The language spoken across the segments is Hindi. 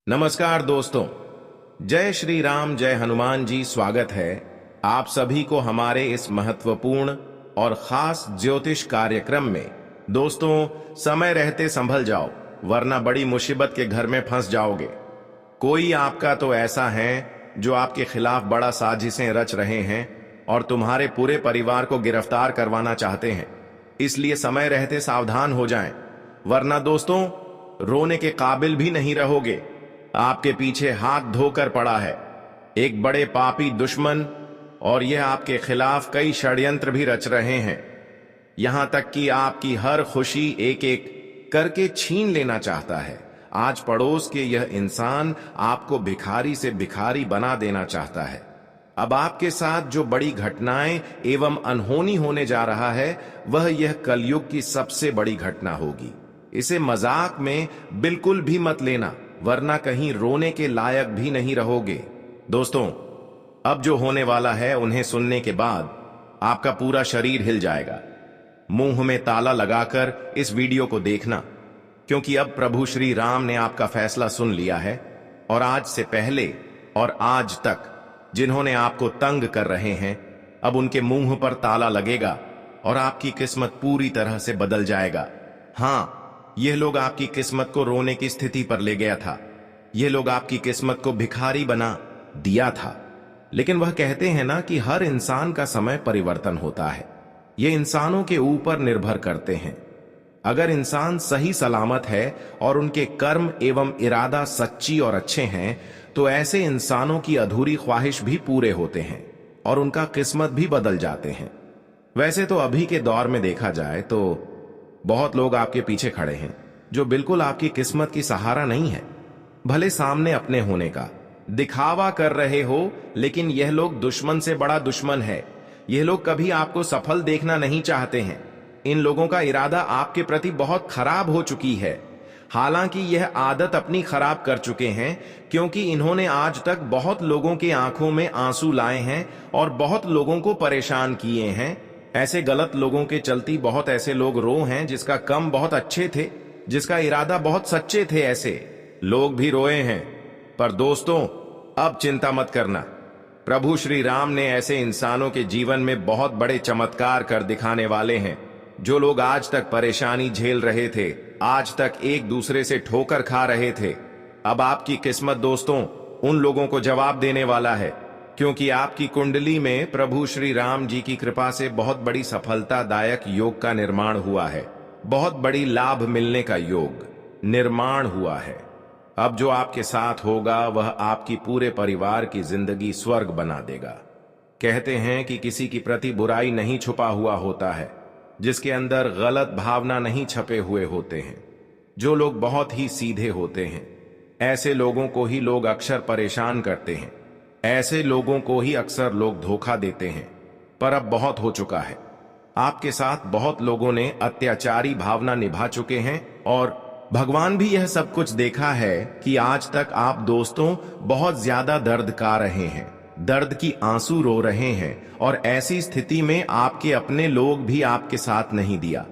नमस्कार दोस्तों। जय श्री राम, जय हनुमान जी। स्वागत है आप सभी को हमारे इस महत्वपूर्ण और खास ज्योतिष कार्यक्रम में। दोस्तों, समय रहते संभल जाओ, वरना बड़ी मुसीबत के घर में फंस जाओगे। कोई आपका तो ऐसा है जो आपके खिलाफ बड़ा साजिशें रच रहे हैं और तुम्हारे पूरे परिवार को गिरफ्तार करवाना चाहते हैं। इसलिए समय रहते सावधान हो जाएं, वरना दोस्तों रोने के काबिल भी नहीं रहोगे। आपके पीछे हाथ धोकर पड़ा है एक बड़े पापी दुश्मन, और यह आपके खिलाफ कई षड्यंत्र भी रच रहे हैं। यहां तक कि आपकी हर खुशी एक एक करके छीन लेना चाहता है। आज पड़ोस के यह इंसान आपको भिखारी से भिखारी बना देना चाहता है। अब आपके साथ जो बड़ी घटनाएं एवं अनहोनी होने जा रहा है, वह यह कलयुग की सबसे बड़ी घटना होगी। इसे मजाक में बिल्कुल भी मत लेना, वरना कहीं रोने के लायक भी नहीं रहोगे। दोस्तों, अब जो होने वाला है उन्हें सुनने के बाद आपका पूरा शरीर हिल जाएगा। मुंह में ताला लगाकर इस वीडियो को देखना, क्योंकि अब प्रभु श्री राम ने आपका फैसला सुन लिया है। और आज से पहले और आज तक जिन्होंने आपको तंग कर रहे हैं, अब उनके मुंह पर ताला लगेगा और आपकी किस्मत पूरी तरह से बदल जाएगा। हाँ, यह लोग आपकी किस्मत को रोने की स्थिति पर ले गया था। यह लोग आपकी किस्मत को भिखारी बना दिया था। लेकिन वह कहते हैं ना कि हर इंसान का समय परिवर्तन होता है। यह इंसानों के ऊपर निर्भर करते हैं। अगर इंसान सही सलामत है और उनके कर्म एवं इरादा सच्ची और अच्छे हैं, तो ऐसे इंसानों की अधूरी ख्वाहिश भी पूरे होते हैं और उनका किस्मत भी बदल जाते हैं। वैसे तो अभी के दौर में देखा जाए तो बहुत लोग आपके पीछे खड़े हैं जो बिल्कुल आपकी किस्मत की सहारा नहीं है। भले सामने अपने होने का दिखावा कर रहे हो, लेकिन यह लोग दुश्मन से बड़ा दुश्मन है। यह लोग कभी आपको सफल देखना नहीं चाहते हैं। इन लोगों का इरादा आपके प्रति बहुत खराब हो चुकी है। हालांकि यह आदत अपनी खराब कर चुके हैं, क्योंकि इन्होंने आज तक बहुत लोगों के आंखों में आंसू लाए हैं और बहुत लोगों को परेशान किए हैं। ऐसे गलत लोगों के चलती बहुत ऐसे लोग रो हैं जिसका कम बहुत अच्छे थे, जिसका इरादा बहुत सच्चे थे। ऐसे लोग भी रोए हैं। पर दोस्तों, अब चिंता मत करना। प्रभु श्री राम ने ऐसे इंसानों के जीवन में बहुत बड़े चमत्कार कर दिखाने वाले हैं। जो लोग आज तक परेशानी झेल रहे थे, आज तक एक दूसरे से ठोकर खा रहे थे, अब आपकी किस्मत दोस्तों उन लोगों को जवाब देने वाला है। क्योंकि आपकी कुंडली में प्रभु श्री राम जी की कृपा से बहुत बड़ी सफलतादायक योग का निर्माण हुआ है। बहुत बड़ी लाभ मिलने का योग निर्माण हुआ है। अब जो आपके साथ होगा वह आपकी पूरे परिवार की जिंदगी स्वर्ग बना देगा। कहते हैं कि किसी की प्रति बुराई नहीं छुपा हुआ होता है, जिसके अंदर गलत भावना नहीं छपे हुए होते हैं। जो लोग बहुत ही सीधे होते हैं, ऐसे लोगों को ही लोग अक्सर परेशान करते हैं। ऐसे लोगों को ही अक्सर लोग धोखा देते हैं। पर अब बहुत हो चुका है। आपके साथ बहुत लोगों ने अत्याचारी भावना निभा चुके हैं और भगवान भी यह सब कुछ देखा है कि आज तक आप दोस्तों बहुत ज्यादा दर्द का रहे हैं, दर्द की आंसू रो रहे हैं। और ऐसी स्थिति में आपके अपने लोग भी आपके साथ नहीं दिया।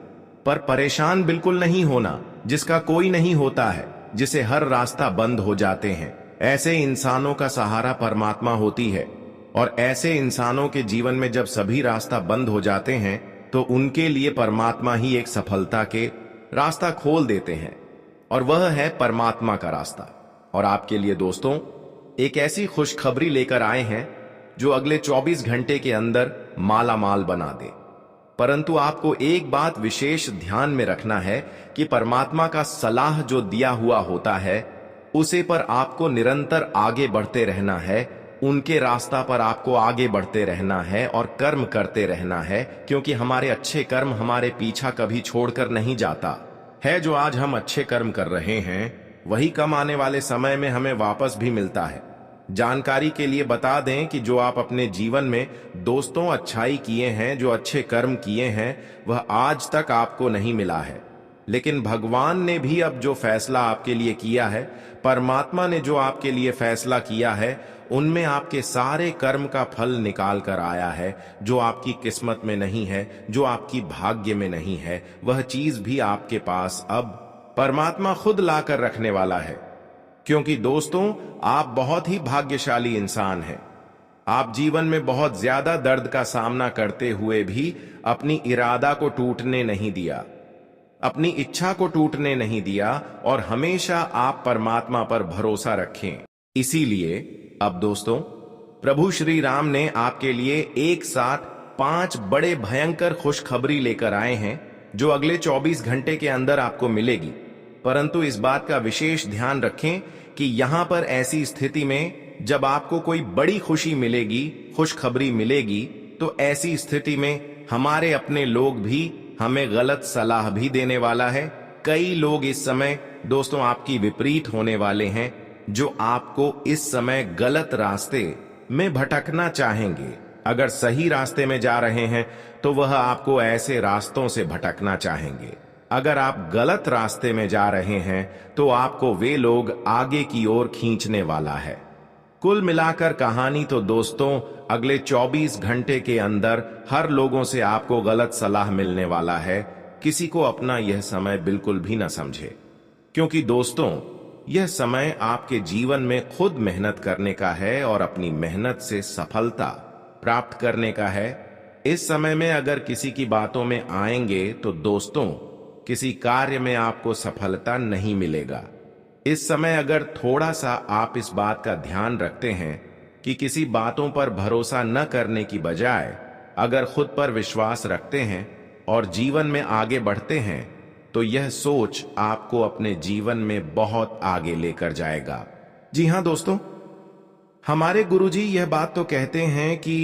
पर परेशान बिल्कुल नहीं होना, जिसका कोई नहीं होता है, जिसे हर रास्ता बंद हो जाते हैं। ऐसे इंसानों का सहारा परमात्मा होती है। और ऐसे इंसानों के जीवन में जब सभी रास्ता बंद हो जाते हैं, तो उनके लिए परमात्मा ही एक सफलता के रास्ता खोल देते हैं, और वह है परमात्मा का रास्ता। और आपके लिए दोस्तों एक ऐसी खुशखबरी लेकर आए हैं जो अगले 24 घंटे के अंदर माला माल बना दे। परंतु आपको एक बात विशेष ध्यान में रखना है कि परमात्मा का सलाह जो दिया हुआ होता है, उसे पर आपको निरंतर आगे बढ़ते रहना है। उनके रास्ता पर आपको आगे बढ़ते रहना है और कर्म करते रहना है, क्योंकि हमारे अच्छे कर्म हमारे पीछा कभी छोड़कर नहीं जाता है। जो आज हम अच्छे कर्म कर रहे हैं, वही कम आने वाले समय में हमें वापस भी मिलता है। जानकारी के लिए बता दें कि जो आप अपने जीवन में दोस्तों अच्छाई किए हैं, जो अच्छे कर्म किए हैं, वह आज तक आपको नहीं मिला है। लेकिन भगवान ने भी अब जो फैसला आपके लिए किया है, परमात्मा ने जो आपके लिए फैसला किया है, उनमें आपके सारे कर्म का फल निकाल कर आया है। जो आपकी किस्मत में नहीं है, जो आपकी भाग्य में नहीं है, वह चीज भी आपके पास अब परमात्मा खुद लाकर रखने वाला है। क्योंकि दोस्तों, आप बहुत ही भाग्यशाली इंसान हैं। आप जीवन में बहुत ज्यादा दर्द का सामना करते हुए भी अपनी इरादा को टूटने नहीं दिया, अपनी इच्छा को टूटने नहीं दिया और हमेशा आप परमात्मा पर भरोसा रखें। इसीलिए अब दोस्तों, प्रभु श्री राम ने आपके लिए एक साथ 5 बड़े भयंकर खुशखबरी लेकर आए हैं, जो अगले 24 घंटे के अंदर आपको मिलेगी। परंतु इस बात का विशेष ध्यान रखें कि यहां पर ऐसी स्थिति में जब आपको कोई बड़ी खुशी मिलेगी, खुशखबरी मिलेगी, तो ऐसी स्थिति में हमारे अपने लोग भी हमें गलत सलाह भी देने वाला है। कई लोग इस समय दोस्तों आपकी विपरीत होने वाले हैं, जो आपको इस समय गलत रास्ते में भटकना चाहेंगे। अगर सही रास्ते में जा रहे हैं तो वह आपको ऐसे रास्तों से भटकना चाहेंगे। अगर आप गलत रास्ते में जा रहे हैं तो आपको वे लोग आगे की ओर खींचने वाला है। कुल मिलाकर कहानी तो दोस्तों, अगले 24 घंटे के अंदर हर लोगों से आपको गलत सलाह मिलने वाला है। किसी को अपना यह समय बिल्कुल भी न समझे, क्योंकि दोस्तों, यह समय आपके जीवन में खुद मेहनत करने का है और अपनी मेहनत से सफलता प्राप्त करने का है। इस समय में अगर किसी की बातों में आएंगे तो दोस्तों, किसी कार्य में आपको सफलता नहीं मिलेगा। इस समय अगर थोड़ा सा आप इस बात का ध्यान रखते हैं कि किसी बातों पर भरोसा न करने की बजाय अगर खुद पर विश्वास रखते हैं और जीवन में आगे बढ़ते हैं, तो यह सोच आपको अपने जीवन में बहुत आगे लेकर जाएगा। जी हां दोस्तों, हमारे गुरुजी यह बात तो कहते हैं कि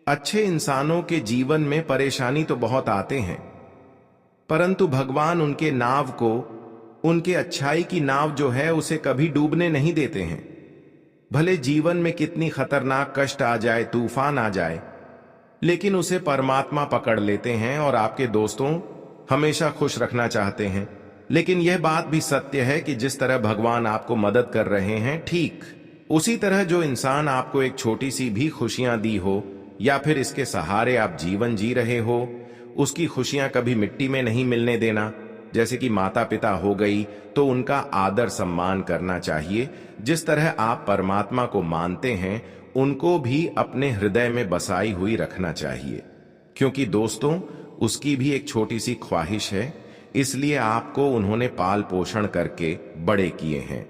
अच्छे इंसानों के जीवन में परेशानी तो बहुत आते हैं, परंतु भगवान उनके नाव को, उनके अच्छाई की नाव जो है, उसे कभी डूबने नहीं देते हैं। भले जीवन में कितनी खतरनाक कष्ट आ जाए, तूफान आ जाए, लेकिन उसे परमात्मा पकड़ लेते हैं और आपके दोस्तों हमेशा खुश रखना चाहते हैं। लेकिन यह बात भी सत्य है कि जिस तरह भगवान आपको मदद कर रहे हैं, ठीक उसी तरह जो इंसान आपको एक छोटी सी भी खुशियां दी हो या फिर इसके सहारे आप जीवन जी रहे हो, उसकी खुशियां कभी मिट्टी में नहीं मिलने देना। जैसे कि माता पिता हो गई तो उनका आदर सम्मान करना चाहिए। जिस तरह आप परमात्मा को मानते हैं, उनको भी अपने हृदय में बसाई हुई रखना चाहिए, क्योंकि दोस्तों, उसकी भी एक छोटी सी ख्वाहिश है, इसलिए आपको उन्होंने पाल पोषण करके बड़े किए हैं।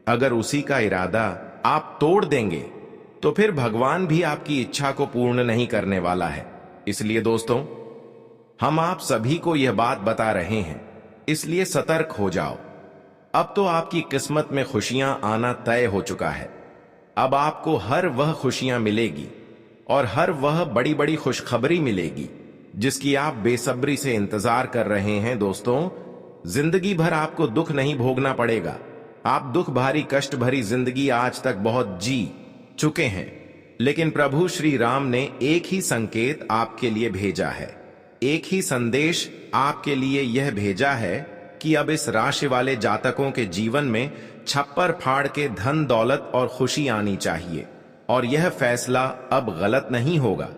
अगर उसी का इरादा आप तोड़ देंगे तो फिर भगवान भी आपकी इच्छा को पूर्ण नहीं करने वाला है। इसलिए दोस्तों, हम आप सभी को यह बात बता रहे हैं, इसलिए सतर्क हो जाओ। अब तो आपकी किस्मत में खुशियां आना तय हो चुका है। अब आपको हर वह खुशियां मिलेगी और हर वह बड़ी बड़ी खुशखबरी मिलेगी जिसकी आप बेसब्री से इंतजार कर रहे हैं। दोस्तों, जिंदगी भर आपको दुख नहीं भोगना पड़ेगा। आप दुख भारी कष्ट भरी जिंदगी आज तक बहुत जी चुके हैं, लेकिन प्रभु श्री राम ने एक ही संकेत आपके लिए भेजा है, एक ही संदेश आपके लिए यह भेजा है कि अब इस राशि वाले जातकों के जीवन में छप्पर फाड़ के धन दौलत और खुशी आनी चाहिए, और यह फैसला अब गलत नहीं होगा।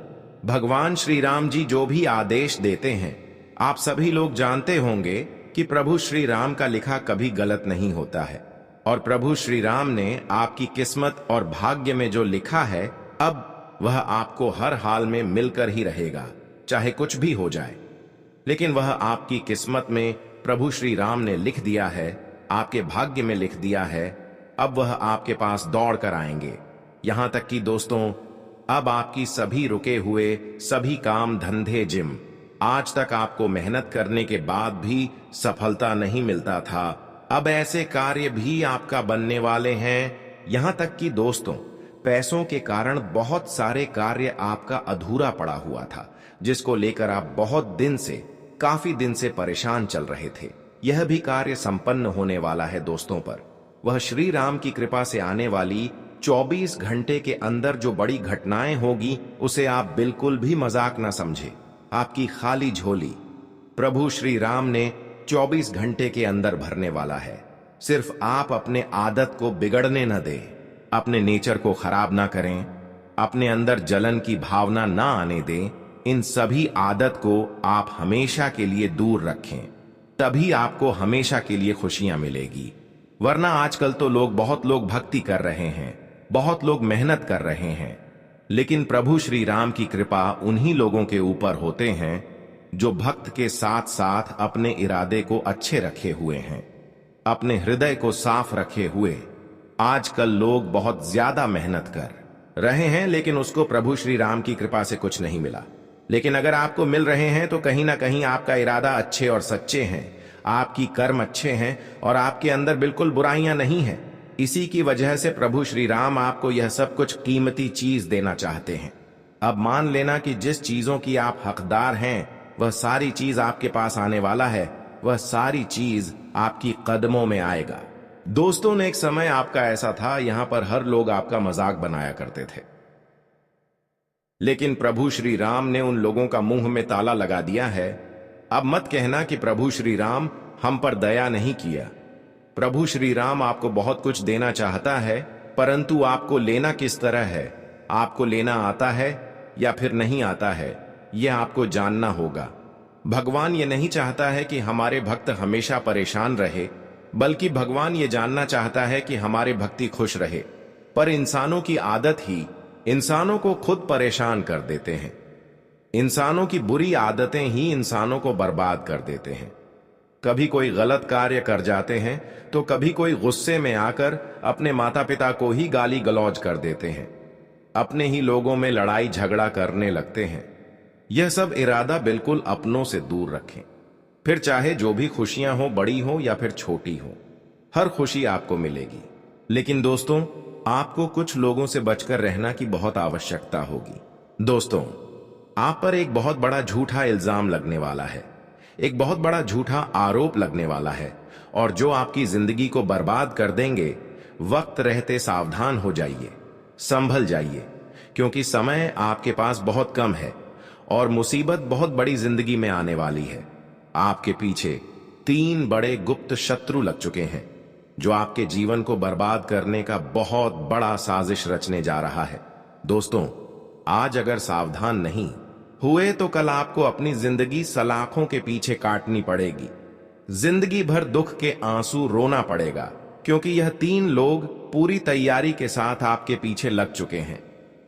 भगवान श्री राम जी जो भी आदेश देते हैं, आप सभी लोग जानते होंगे कि प्रभु श्री राम का लिखा कभी गलत नहीं होता है, और प्रभु श्री राम ने आपकी किस्मत और भाग्य में जो लिखा है, अब वह आपको हर हाल में मिलकर ही रहेगा, चाहे कुछ भी हो जाए। लेकिन वह आपकी किस्मत में प्रभु श्री राम ने लिख दिया है, आपके भाग्य में लिख दिया है। अब वह आपके पास दौड़ कर आएंगे। यहां तक कि दोस्तों, अब आपकी सभी रुके हुए सभी काम धंधे, जिम, आज तक आपको मेहनत करने के बाद भी सफलता नहीं मिलता था, अब ऐसे कार्य भी आपका बनने वाले हैं। यहां तक कि दोस्तों, पैसों के कारण बहुत सारे कार्य आपका अधूरा पड़ा हुआ था, जिसको लेकर आप बहुत दिन से, काफी दिन से परेशान चल रहे थे, यह भी कार्य संपन्न होने वाला है दोस्तों पर। वह श्री राम की कृपा से आने वाली 24 घंटे के अंदर जो बड़ी घटनाएं होगी, उसे आप बिल्कुल भी मजाक न समझे। आपकी खाली झोली प्रभु श्री राम ने 24 घंटे के अंदर भरने वाला है। सिर्फ आप अपने आदत को बिगड़ने न दें, अपने नेचर को खराब ना करें, अपने अंदर जलन की भावना ना आने दें। इन सभी आदत को आप हमेशा के लिए दूर रखें, तभी आपको हमेशा के लिए खुशियां मिलेगी। वरना आजकल तो बहुत लोग भक्ति कर रहे हैं, बहुत लोग मेहनत कर रहे हैं, लेकिन प्रभु श्री राम की कृपा उन्हीं लोगों के ऊपर होते हैं जो भक्त के साथ साथ अपने इरादे को अच्छे रखे हुए हैं, अपने हृदय को साफ रखे हुए। आजकल लोग बहुत ज्यादा मेहनत कर रहे हैं, लेकिन उसको प्रभु श्री राम की कृपा से कुछ नहीं मिला। लेकिन अगर आपको मिल रहे हैं तो कहीं ना कहीं आपका इरादा अच्छे और सच्चे हैं, आपकी कर्म अच्छे हैं और आपके अंदर बिल्कुल बुराइयां नहीं हैं। इसी की वजह से प्रभु श्री राम आपको यह सब कुछ कीमती चीज देना चाहते हैं। अब मान लेना कि जिस चीजों की आप हकदार हैं वह सारी चीज आपके पास आने वाला है, वह सारी चीज आपकी कदमों में आएगा। दोस्तों ने एक समय आपका ऐसा था, यहां पर हर लोग आपका मजाक बनाया करते थे, लेकिन प्रभु श्री राम ने उन लोगों का मुंह में ताला लगा दिया है। अब मत कहना कि प्रभु श्री राम हम पर दया नहीं किया। प्रभु श्री राम आपको बहुत कुछ देना चाहता है, परंतु आपको लेना किस तरह है, आपको लेना आता है या फिर नहीं आता है, यह आपको जानना होगा। भगवान ये नहीं चाहता है कि हमारे भक्त हमेशा परेशान रहे, बल्कि भगवान ये जानना चाहता है कि हमारे भक्ति खुश रहे। पर इंसानों की आदत ही इंसानों को खुद परेशान कर देते हैं। इंसानों की बुरी आदतें ही इंसानों को बर्बाद कर देते हैं। कभी कोई गलत कार्य कर जाते हैं तो कभी कोई गुस्से में आकर अपने माता पिता को ही गाली गलौज कर देते हैं, अपने ही लोगों में लड़ाई झगड़ा करने लगते हैं। यह सब इरादा बिल्कुल अपनों से दूर रखें। फिर चाहे जो भी खुशियां हो, बड़ी हो या फिर छोटी हो, हर खुशी आपको मिलेगी। लेकिन दोस्तों, आपको कुछ लोगों से बचकर रहना की बहुत आवश्यकता होगी। दोस्तों, आप पर एक बहुत बड़ा झूठा इल्जाम लगने वाला है, एक बहुत बड़ा झूठा आरोप लगने वाला है, और जो आपकी जिंदगी को बर्बाद कर देंगे। वक्त रहते सावधान हो जाइए, संभल जाइए, क्योंकि समय आपके पास बहुत कम है और मुसीबत बहुत बड़ी जिंदगी में आने वाली है। आपके पीछे 3 बड़े गुप्त शत्रु लग चुके हैं जो आपके जीवन को बर्बाद करने का बहुत बड़ा साजिश रचने जा रहा है। दोस्तों, आज अगर सावधान नहीं हुए तो कल आपको अपनी जिंदगी सलाखों के पीछे काटनी पड़ेगी। जिंदगी भर दुख के आंसू रोना पड़ेगा, क्योंकि यह 3 लोग पूरी तैयारी के साथ आपके पीछे लग चुके हैं।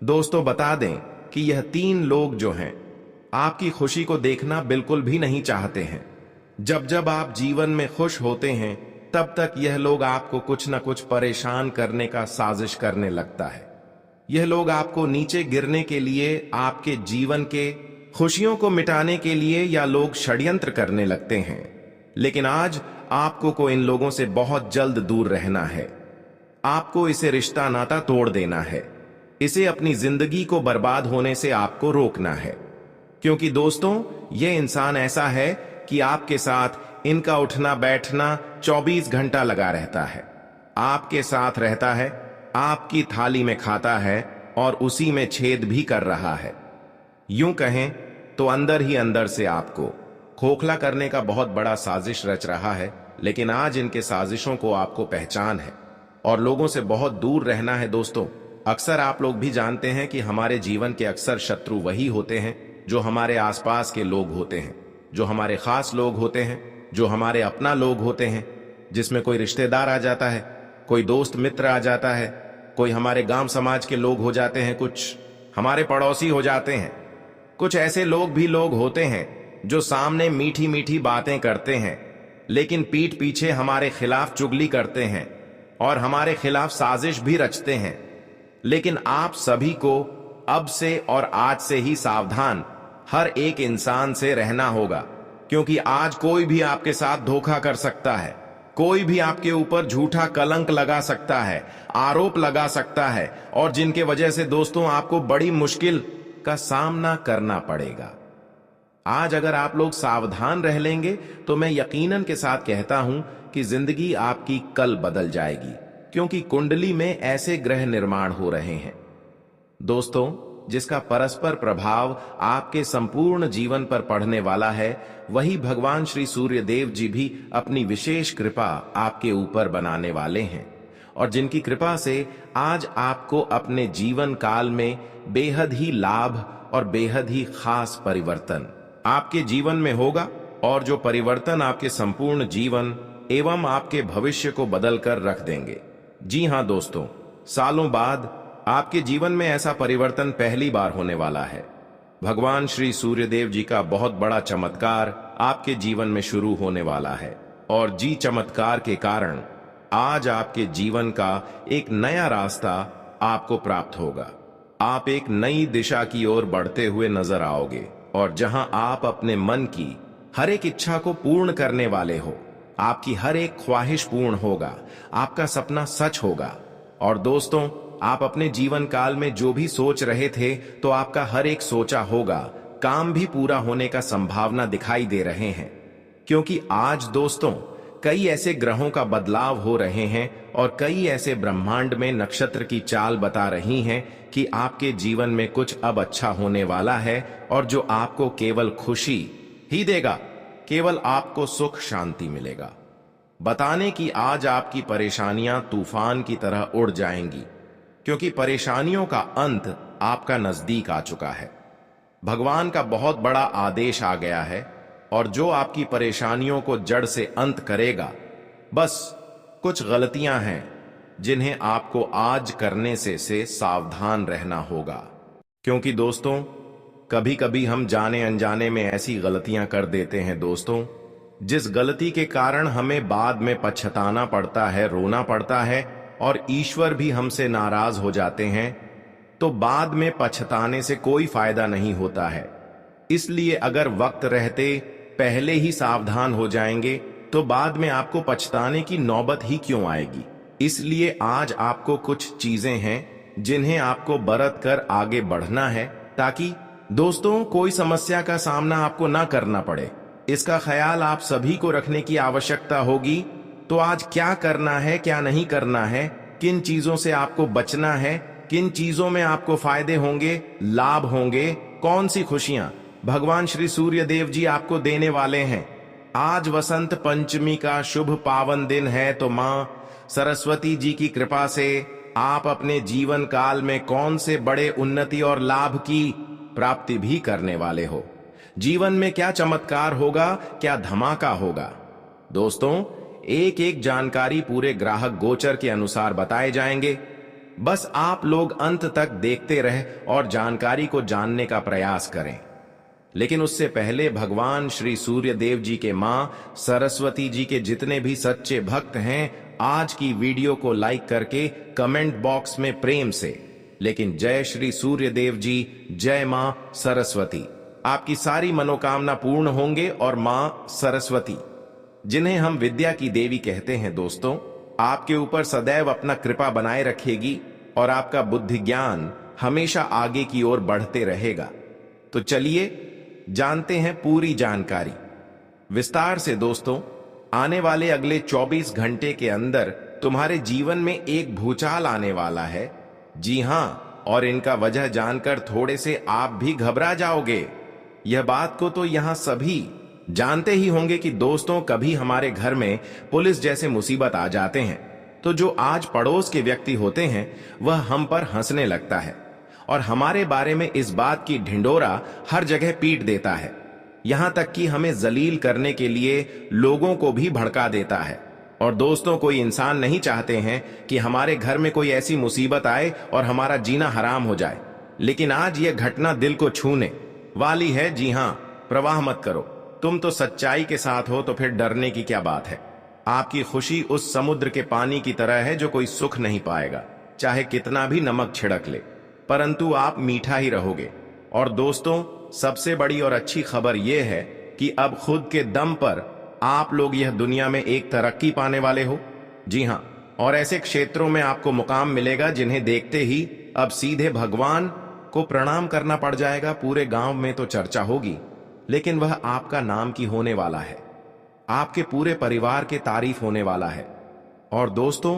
दोस्तों, बता दें कि यह 3 लोग जो हैं, आपकी खुशी को देखना बिल्कुल भी नहीं चाहते हैं। जब जब आप जीवन में खुश होते हैं, तब तक यह लोग आपको कुछ न कुछ परेशान करने का साजिश करने लगता है। यह लोग आपको नीचे गिरने के लिए, आपके जीवन के खुशियों को मिटाने के लिए या लोग षड्यंत्र करने लगते हैं। लेकिन आज आपको को इन लोगों से बहुत जल्द दूर रहना है। आपको इसे रिश्ता नाता तोड़ देना है, इसे अपनी जिंदगी को बर्बाद होने से आपको रोकना है। क्योंकि दोस्तों, यह इंसान ऐसा है कि आपके साथ इनका उठना बैठना 24 घंटा लगा रहता है, आपके साथ रहता है, आपकी थाली में खाता है और उसी में छेद भी कर रहा है। यूं कहें तो अंदर ही अंदर से आपको खोखला करने का बहुत बड़ा साजिश रच रहा है। लेकिन आज इनके साजिशों को आपको पहचान है और लोगों से बहुत दूर रहना है। दोस्तों, अक्सर आप लोग भी जानते हैं कि हमारे जीवन के अक्सर शत्रु वही होते हैं जो हमारे आसपास के लोग होते हैं, जो हमारे खास लोग होते हैं, जो हमारे अपना लोग होते हैं, जिसमें कोई रिश्तेदार आ जाता है, कोई दोस्त मित्र आ जाता है, कोई हमारे गांव समाज के लोग हो जाते हैं, कुछ हमारे पड़ोसी हो जाते हैं। कुछ ऐसे लोग भी लोग होते हैं जो सामने मीठी मीठी बातें करते हैं, लेकिन पीठ पीछे हमारे खिलाफ चुगली करते हैं और हमारे खिलाफ साजिश भी रचते हैं। लेकिन आप सभी को अब से और आज से ही सावधान हर एक इंसान से रहना होगा, क्योंकि आज कोई भी आपके साथ धोखा कर सकता है, कोई भी आपके ऊपर झूठा कलंक लगा सकता है, आरोप लगा सकता है, और जिनके वजह से दोस्तों आपको बड़ी मुश्किल का सामना करना पड़ेगा। आज अगर आप लोग सावधान रह लेंगे तो मैं यकीनन के साथ कहता हूं कि जिंदगी आपकी कल बदल जाएगी, क्योंकि कुंडली में ऐसे ग्रह निर्माण हो रहे हैं दोस्तों जिसका परस्पर प्रभाव आपके संपूर्ण जीवन पर पड़ने वाला है। वही भगवान श्री सूर्य देव जी भी अपनी विशेष कृपा आपके ऊपर बनाने वाले हैं, और जिनकी कृपा से आज आपको अपने जीवन काल में बेहद ही लाभ और बेहद ही खास परिवर्तन आपके जीवन में होगा। और जो परिवर्तन आपके संपूर्ण जीवन एवं आपके भविष्य को बदल कर रख देंगे। जी हां दोस्तों, सालों बाद आपके जीवन में ऐसा परिवर्तन पहली बार होने वाला है। भगवान श्री सूर्यदेव जी का बहुत बड़ा चमत्कार आपके जीवन में शुरू होने वाला है और जी चमत्कार के कारण आज आपके जीवन का एक नया रास्ता आपको प्राप्त होगा। आप एक नई दिशा की ओर बढ़ते हुए नजर आओगे और जहां आप अपने मन की हर एक इच्छा को पूर्ण करने वाले हो, आपकी हर एक ख्वाहिश पूर्ण होगा, आपका सपना सच होगा। और दोस्तों, आप अपने जीवन काल में जो भी सोच रहे थे तो आपका हर एक सोचा होगा काम भी पूरा होने का संभावना दिखाई दे रहे हैं, क्योंकि आज दोस्तों कई ऐसे ग्रहों का बदलाव हो रहे हैं और कई ऐसे ब्रह्मांड में नक्षत्र की चाल बता रही हैं कि आपके जीवन में कुछ अब अच्छा होने वाला है और जो आपको केवल खुशी ही देगा, केवल आपको सुख शांति मिलेगा। बताने की आज आपकी परेशानियां तूफान की तरह उड़ जाएंगी, क्योंकि परेशानियों का अंत आपका नजदीक आ चुका है। भगवान का बहुत बड़ा आदेश आ गया है और जो आपकी परेशानियों को जड़ से अंत करेगा। बस कुछ गलतियां हैं जिन्हें आपको आज करने से सावधान रहना होगा, क्योंकि दोस्तों कभी कभी हम जाने अनजाने में ऐसी गलतियां कर देते हैं दोस्तों, जिस गलती के कारण हमें बाद में पछताना पड़ता है, रोना पड़ता है और ईश्वर भी हमसे नाराज हो जाते हैं। तो बाद में पछताने से कोई फायदा नहीं होता है। इसलिए अगर वक्त रहते पहले ही सावधान हो जाएंगे तो बाद में आपको पछताने की नौबत ही क्यों आएगी। इसलिए आज आपको कुछ चीजें हैं जिन्हें आपको बरत कर आगे बढ़ना है, ताकि दोस्तों कोई समस्या का सामना आपको ना करना पड़े। इसका ख्याल आप सभी को रखने की आवश्यकता होगी। तो आज क्या करना है, क्या नहीं करना है, किन चीजों से आपको बचना है, किन चीजों में आपको फायदे होंगे, लाभ होंगे, कौन सी खुशियां भगवान श्री सूर्य देव जी आपको देने वाले हैं। आज वसंत पंचमी का शुभ पावन दिन है, तो मां सरस्वती जी की कृपा से आप अपने जीवन काल में कौन से बड़े उन्नति और लाभ की प्राप्ति भी करने वाले हो। जीवन में क्या चमत्कार होगा, क्या धमाका होगा। दोस्तों एक एक जानकारी पूरे ग्राहक गोचर के अनुसार बताए जाएंगे। बस आप लोग अंत तक देखते रहे और जानकारी को जानने का प्रयास करें। लेकिन उससे पहले भगवान श्री सूर्य देव जी के मां सरस्वती जी के जितने भी सच्चे भक्त हैं, आज की वीडियो को लाइक करके कमेंट बॉक्स में प्रेम से लेकिन जय श्री सूर्य देव जी, जय मां सरस्वती। आपकी सारी मनोकामना पूर्ण होंगे और मां सरस्वती, जिन्हें हम विद्या की देवी कहते हैं दोस्तों, आपके ऊपर सदैव अपना कृपा बनाए रखेगी और आपका बुद्धि ज्ञान हमेशा आगे की ओर बढ़ते रहेगा। तो चलिए जानते हैं पूरी जानकारी विस्तार से दोस्तों। आने वाले अगले 24 घंटे के अंदर तुम्हारे जीवन में एक भूचाल आने वाला है। जी हां, और इनका वजह जानकर थोड़े से आप भी घबरा जाओगे। यह बात को तो यहां सभी जानते ही होंगे कि दोस्तों कभी हमारे घर में पुलिस जैसे मुसीबत आ जाते हैं तो जो आज पड़ोस के व्यक्ति होते हैं वह हम पर हंसने लगता है और हमारे बारे में इस बात की ढिंडोरा हर जगह पीट देता है, यहां तक कि हमें जलील करने के लिए लोगों को भी भड़का देता है। और दोस्तों कोई इंसान नहीं चाहते हैं कि हमारे घर में कोई ऐसी मुसीबत आए और हमारा जीना हराम हो जाए। लेकिन आज यह घटना दिल को छूने वाली है। जी हां, प्रवाह मत करो, तुम तो सच्चाई के साथ हो, तो फिर डरने की क्या बात है। आपकी खुशी उस समुद्र के पानी की तरह है जो कोई सुख नहीं पाएगा, चाहे कितना भी नमक छिड़क ले, परंतु आप मीठा ही रहोगे। और दोस्तों सबसे बड़ी और अच्छी खबर यह है कि अब खुद के दम पर आप लोग यह दुनिया में एक तरक्की पाने वाले हो। जी हां, और ऐसे क्षेत्रों में आपको मुकाम मिलेगा जिन्हें देखते ही अब सीधे भगवान को प्रणाम करना पड़ जाएगा। पूरे गांव में तो चर्चा होगी, लेकिन वह आपका नाम की होने वाला है, आपके पूरे परिवार के तारीफ होने वाला है। और दोस्तों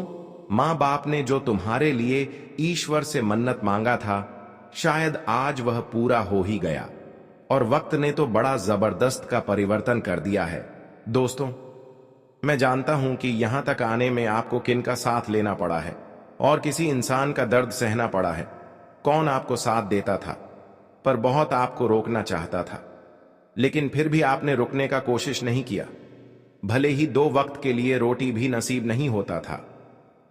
मां बाप ने जो तुम्हारे लिए ईश्वर से मन्नत मांगा था, शायद आज वह पूरा हो ही गया। और वक्त ने तो बड़ा जबरदस्त का परिवर्तन कर दिया है। दोस्तों मैं जानता हूं कि यहां तक आने में आपको किन का साथ लेना पड़ा है और किसी इंसान का दर्द सहना पड़ा है। कौन आपको साथ देता था, पर बहुत आपको रोकना चाहता था, लेकिन फिर भी आपने रुकने का कोशिश नहीं किया। भले ही 2 वक्त के लिए रोटी भी नसीब नहीं होता था।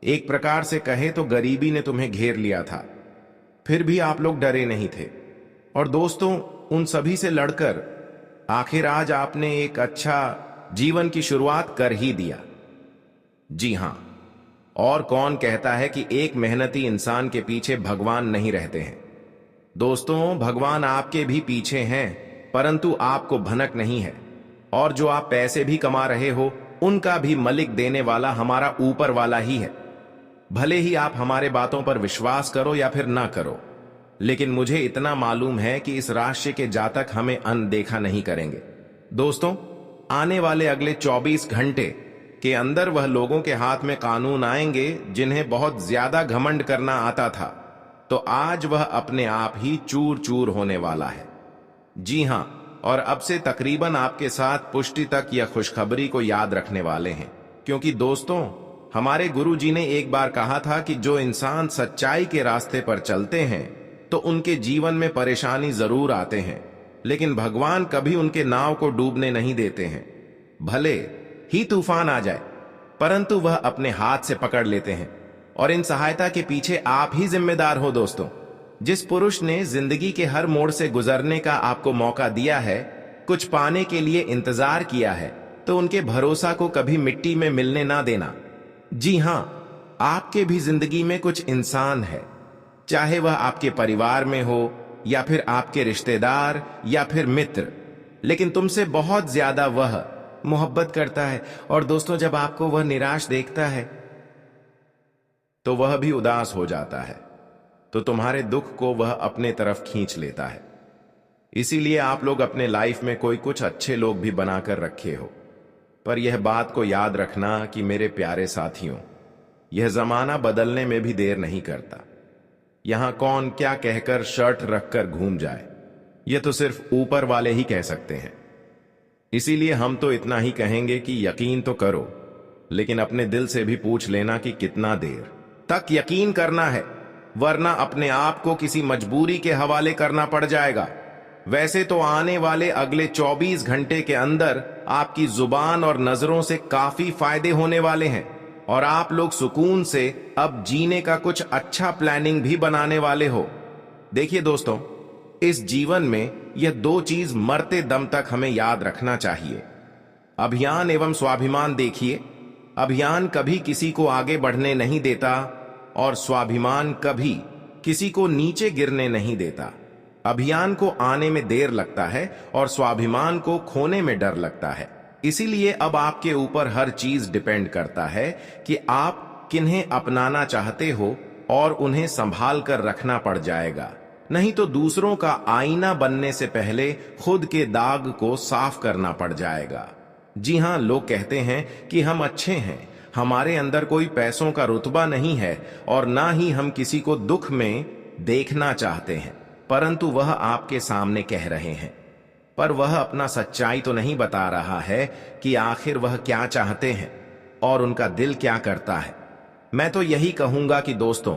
एक प्रकार से कहे तो गरीबी ने तुम्हें घेर लिया था, फिर भी आप लोग डरे नहीं थे। और दोस्तों, उन सभी से लड़कर आखिर आज आपने एक अच्छा जीवन की शुरुआत कर ही दिया। जी हां, और कौन कहता है कि एक मेहनती इंसान के पीछे भगवान नहीं रहते हैं। दोस्तों, भगवान आपके भी पीछे हैं, परंतु आपको भनक नहीं है। और जो आप पैसे भी कमा रहे हो, उनका भी मलिक देने वाला हमारा ऊपर वाला ही है। भले ही आप हमारे बातों पर विश्वास करो या फिर ना करो, लेकिन मुझे इतना मालूम है कि इस राशि के जातक हमें अनदेखा नहीं करेंगे। दोस्तों, आने वाले अगले 24 घंटे के अंदर वह लोगों के हाथ में कानून आएंगे जिन्हें बहुत ज्यादा घमंड करना आता था, तो आज वह अपने आप ही चूर चूर होने वाला है। जी हां, और अब से तकरीबन आपके साथ पुष्टि तक यह खुशखबरी को याद रखने वाले हैं, क्योंकि दोस्तों, हमारे गुरु जी ने एक बार कहा था कि जो इंसान सच्चाई के रास्ते पर चलते हैं तो उनके जीवन में परेशानी जरूर आते हैं, लेकिन भगवान कभी उनके नाव को डूबने नहीं देते हैं। भले ही तूफान आ जाए, परंतु वह अपने हाथ से पकड़ लेते हैं, और इन सहायता के पीछे आप ही जिम्मेदार हो। दोस्तों, जिस पुरुष ने जिंदगी के हर मोड़ से गुजरने का आपको मौका दिया है, कुछ पाने के लिए इंतजार किया है, तो उनके भरोसा को कभी मिट्टी में मिलने ना देना। जी हां, आपके भी जिंदगी में कुछ इंसान है, चाहे वह आपके परिवार में हो या फिर आपके रिश्तेदार या फिर मित्र, लेकिन तुमसे बहुत ज्यादा वह मोहब्बत करता है। और दोस्तों, जब आपको वह निराश देखता है तो वह भी उदास हो जाता है, तो तुम्हारे दुख को वह अपने तरफ खींच लेता है। इसीलिए आप लोग अपने लाइफ में कोई कुछ अच्छे लोग भी बनाकर रखे हो। पर यह बात को याद रखना कि मेरे प्यारे साथियों, यह जमाना बदलने में भी देर नहीं करता। यहां कौन क्या कहकर शर्ट रखकर घूम जाए, यह तो सिर्फ ऊपर वाले ही कह सकते हैं। इसीलिए हम तो इतना ही कहेंगे कि यकीन तो करो, लेकिन अपने दिल से भी पूछ लेना कि कितना देर तक यकीन करना है, वरना अपने आप को किसी मजबूरी के हवाले करना पड़ जाएगा। वैसे तो आने वाले अगले 24 घंटे के अंदर आपकी जुबान और नजरों से काफी फायदे होने वाले हैं, और आप लोग सुकून से अब जीने का कुछ अच्छा प्लानिंग भी बनाने वाले हो। देखिए दोस्तों, इस जीवन में यह 2 चीज मरते दम तक हमें याद रखना चाहिए, अभियान एवं स्वाभिमान। देखिए, अभियान कभी किसी को आगे बढ़ने नहीं देता, और स्वाभिमान कभी किसी को नीचे गिरने नहीं देता। अभियान को आने में देर लगता है और स्वाभिमान को खोने में डर लगता है। इसीलिए अब आपके ऊपर हर चीज डिपेंड करता है कि आप किन्हें अपनाना चाहते हो, और उन्हें संभाल कर रखना पड़ जाएगा। नहीं तो दूसरों का आईना बनने से पहले खुद के दाग को साफ करना पड़ जाएगा। जी हां, लोग कहते हैं कि हम अच्छे हैं, हमारे अंदर कोई पैसों का रुतबा नहीं है, और ना ही हम किसी को दुख में देखना चाहते हैं, परंतु वह आपके सामने कह रहे हैं, पर वह अपना सच्चाई तो नहीं बता रहा है कि आखिर वह क्या चाहते हैं और उनका दिल क्या करता है। मैं तो यही कहूंगा कि दोस्तों,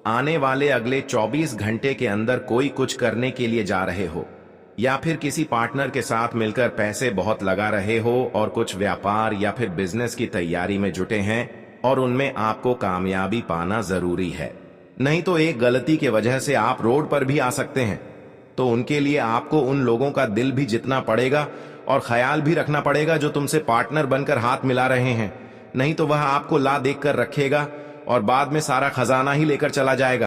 आने वाले अगले 24 घंटे के अंदर कोई कुछ करने के लिए जा रहे हो, या फिर किसी पार्टनर के साथ मिलकर पैसे बहुत लगा रहे हो, और कुछ व्यापार या फिर बिजनेस की तैयारी में जुटे हैं, और उनमें आपको कामयाबी पाना जरूरी है। नहीं तो एक गलती के वजह से आप रोड पर भी आ सकते हैं, तो उनके लिए आपको उन लोगों का दिल भी जितना पड़ेगा और ख्याल भी रखना पड़ेगा जो तुमसे पार्टनर बनकर हाथ मिला रहे हैं। नहीं तो वह आपको ला देख कर रखेगा और बाद में सारा खजाना ही लेकर चला जाएगा।